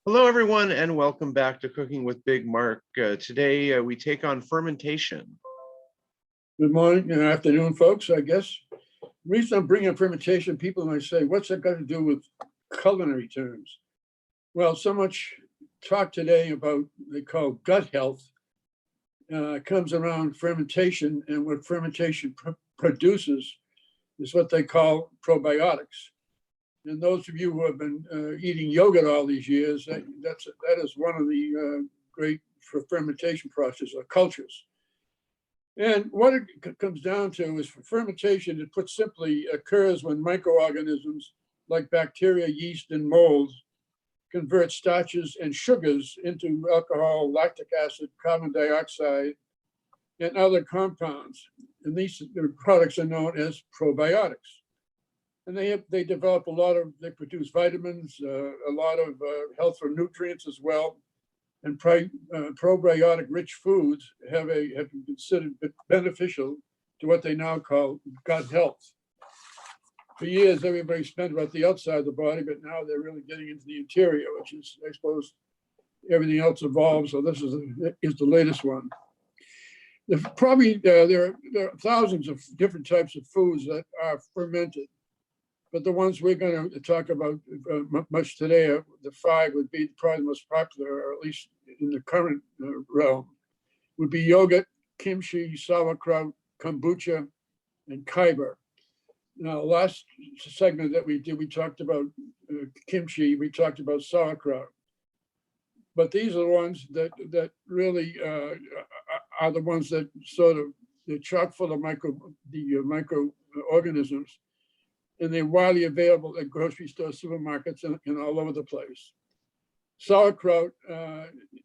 Hello, everyone, and welcome back to Cooking with Big Mark. Today, we take on fermentation. Good morning and afternoon, folks, I guess. The reason I'm bringing up fermentation, people might say, what's that got to do with culinary terms? Well, so much talk today about they call gut health comes around fermentation, and what fermentation produces is what they call probiotics. And those of you who have been eating yogurt all these years, that is one of the great fermentation processes, or cultures. And what it comes down to is fermentation, it put simply, occurs when microorganisms like bacteria, yeast, and mold convert starches and sugars into alcohol, lactic acid, carbon dioxide, and other compounds. And these products are known as probiotics. And they develop they produce vitamins, a lot of helpful nutrients as well. And probiotic rich foods have been considered beneficial to what they now call gut health. For years, everybody spent about the outside of the body, but now they're really getting into the interior, which is, I suppose, everything else evolves. So this is the latest one. There are thousands of different types of foods that are fermented. But the ones we're going to talk about much today, the five would be probably the most popular, or at least in the current realm, would be yogurt, kimchi, sauerkraut, kombucha, and kaiba. Now, last segment that we did, we talked about kimchi, we talked about sauerkraut. But these are the ones that really are the ones that sort of, they're chock full of microorganisms. And they're widely available at grocery stores, supermarkets, and all over the place. Sauerkraut,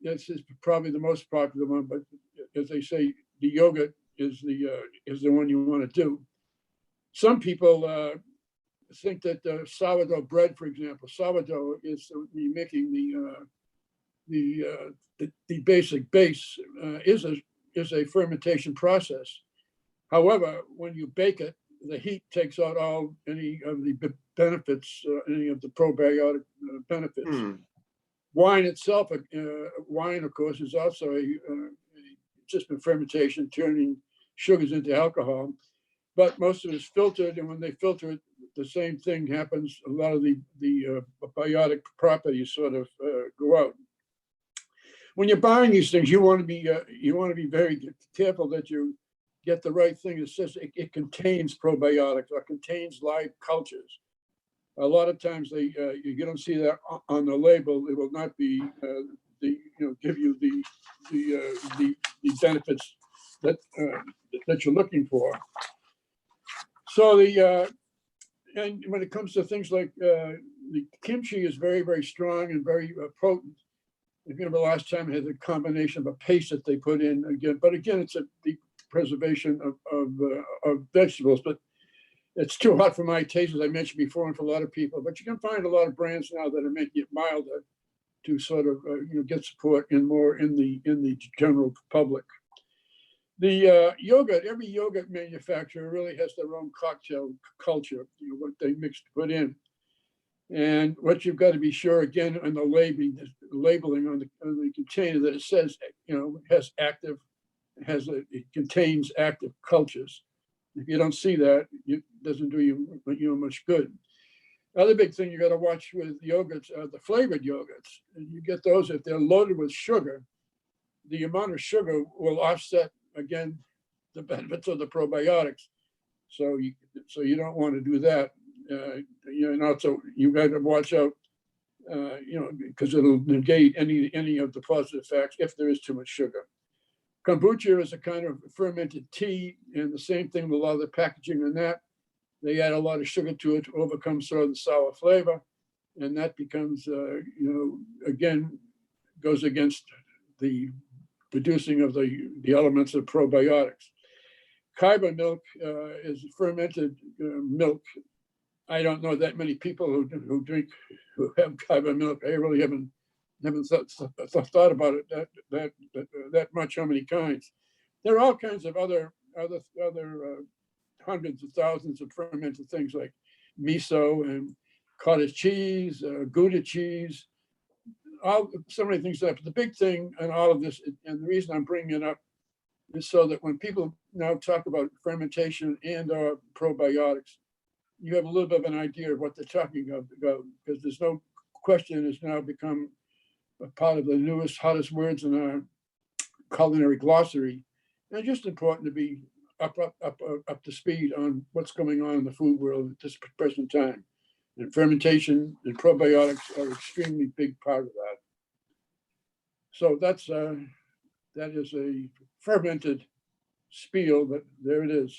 this is probably the most popular one, but as they say, the yogurt is the one you want to do. Some people think that sourdough bread, for example, sourdough is making the basic base is a fermentation process. However, when you bake it, the heat takes out any of the benefits, any of the probiotic benefits. Wine itself, wine, of course, is also just a fermentation, turning sugars into alcohol. But most of it is filtered, and when they filter it, the same thing happens. A lot of the biotic properties sort of go out. When you're buying these things, you want to be very careful that you get the right thing. It says it contains probiotics or contains live cultures. A lot of times you don't see that on the label. It will not be give you the benefits that you're looking for. So and when it comes to things like the kimchi is very, very strong and very potent. I remember the last time it had a combination of a paste that they put in again, but again, it's the preservation of vegetables, but it's too hot for my taste, as I mentioned before, and for a lot of people. But you can find a lot of brands now that are making it milder to sort of get support in the general public. The yogurt, every yogurt manufacturer really has their own cocktail culture, what they mix to put in. And what you've got to be sure, again, on the labeling on the container, that it says, it contains active cultures. If you don't see that, it doesn't do you much good. Other big thing you got to watch with yogurts are the flavored yogurts. And you get those, if they're loaded with sugar, the amount of sugar will offset, again, the benefits of the probiotics. So you don't want to do that. And also you got to watch out, because it'll negate any of the positive effects if there is too much sugar. Kombucha is a kind of fermented tea, and the same thing with a lot of the packaging in that. They add a lot of sugar to it to overcome sort of the sour flavor, and that becomes, again, goes against the producing of the elements of probiotics. Kaiba milk is fermented milk. I don't know that many people who have kaiba milk. I really haven't thought about it that much. How many kinds? There are all kinds of other hundreds of thousands of fermented things like miso and cottage cheese, Gouda cheese, so many things up. The big thing in all of this, and the reason I'm bringing it up, is so that when people now talk about fermentation and probiotics, you have a little bit of an idea of what they're talking about, because there's no question it's now become a part of the newest, hottest words in our culinary glossary. And just important to be up to speed on what's going on in the food world at this present time. And fermentation and probiotics are an extremely big part of that. So that is a fermented spiel, but there it is.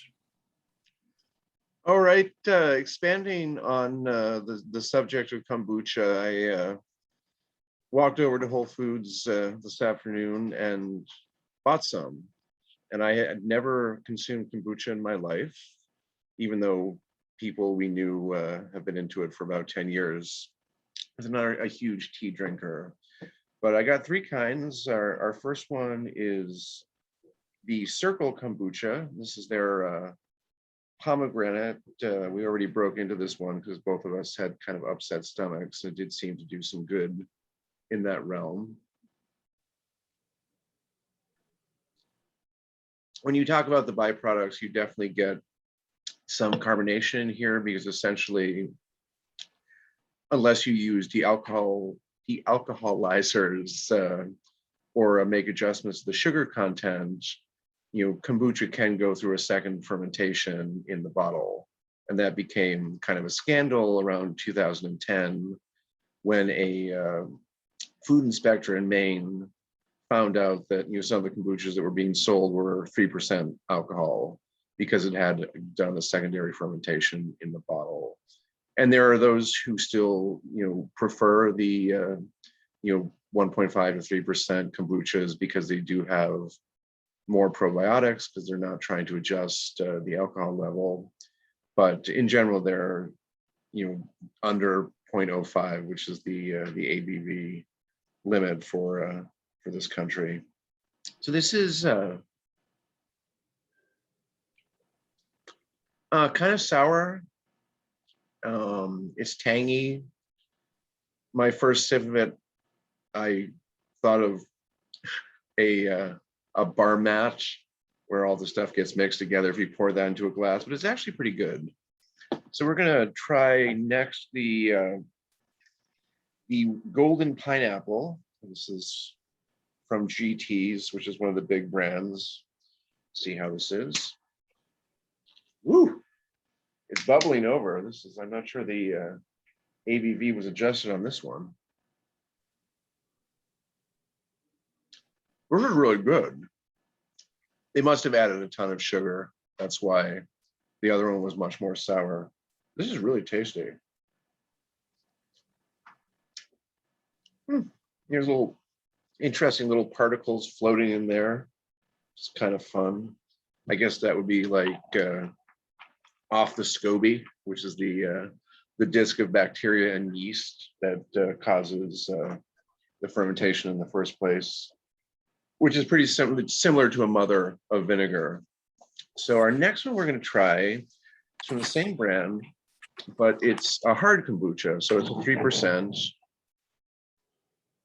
All right, expanding on the subject of kombucha, I walked over to Whole Foods this afternoon and bought some. And I had never consumed kombucha in my life, even though people we knew have been into it for about 10 years. I'm not a huge tea drinker, but I got three kinds. Our first one is the Circle kombucha. This is their pomegranate. We already broke into this one because both of us had kind of upset stomachs. It did seem to do some good in that realm. When you talk about the byproducts, you definitely get some carbonation here, because essentially, unless you use dealcoholizers or make adjustments to the sugar content, kombucha can go through a second fermentation in the bottle. And that became kind of a scandal around 2010 when a food inspector in Maine found out that some of the kombuchas that were being sold were 3% alcohol, because it had done a secondary fermentation in the bottle. And there are those who still prefer the 1.5 to 3% kombuchas, because they do have more probiotics, because they're not trying to adjust the alcohol level. But in general, they're under 0.05, which is the ABV limit for this country. So this is kind of sour. It's tangy. My first sip of it, I thought of a bar mat where all the stuff gets mixed together if you pour that into a glass, but it's actually pretty good. So we're gonna try next the golden pineapple. This is from GT's, which is one of the big brands. See how this is. Woo! It's bubbling over. I'm not sure the ABV was adjusted on this one. This is really good. They must have added a ton of sugar. That's why the other one was much more sour. This is really tasty. Here's little interesting little particles floating in there. It's kind of fun. I guess that would be like off the SCOBY, which is the disk of bacteria and yeast that causes the fermentation in the first place, which is pretty similar to a mother of vinegar. So our next one we're going to try is from the same brand, but it's a hard kombucha, so it's a 3%.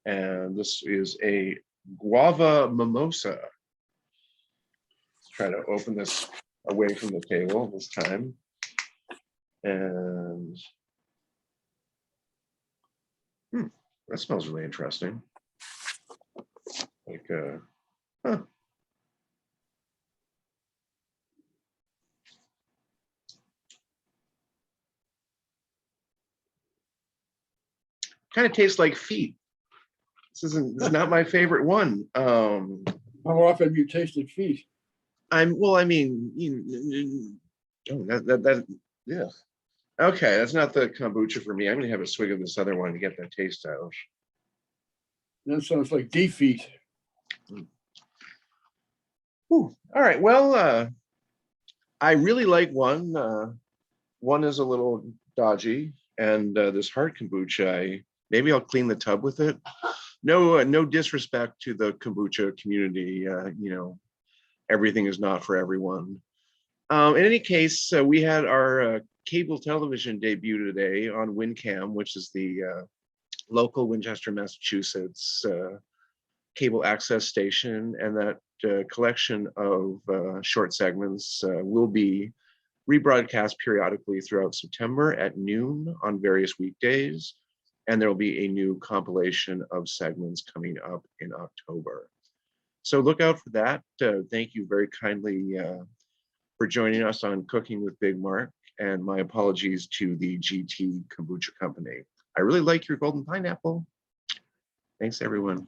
And this is a guava mimosa. Let's try to open this away from the table this time. And that smells really interesting. Like kind of tastes like feet. This is not my favorite one. How often have you tasted feet? Yeah. Okay, that's not the kombucha for me. I'm gonna have a swig of this other one to get that taste out. That sounds like defeat. All right, well, I really like one. One is a little dodgy, and this hard kombucha, maybe I'll clean the tub with it. No disrespect to the kombucha community. Everything is not for everyone. In any case, we had our cable television debut today on WinCam, which is the local Winchester, Massachusetts cable access station, and that collection of short segments will be rebroadcast periodically throughout September at noon on various weekdays, and there will be a new compilation of segments coming up in October. So look out for that. Thank you very kindly for joining us on Cooking with Big Mark, and my apologies to the GT Kombucha Company. I really like your golden pineapple. Thanks, everyone.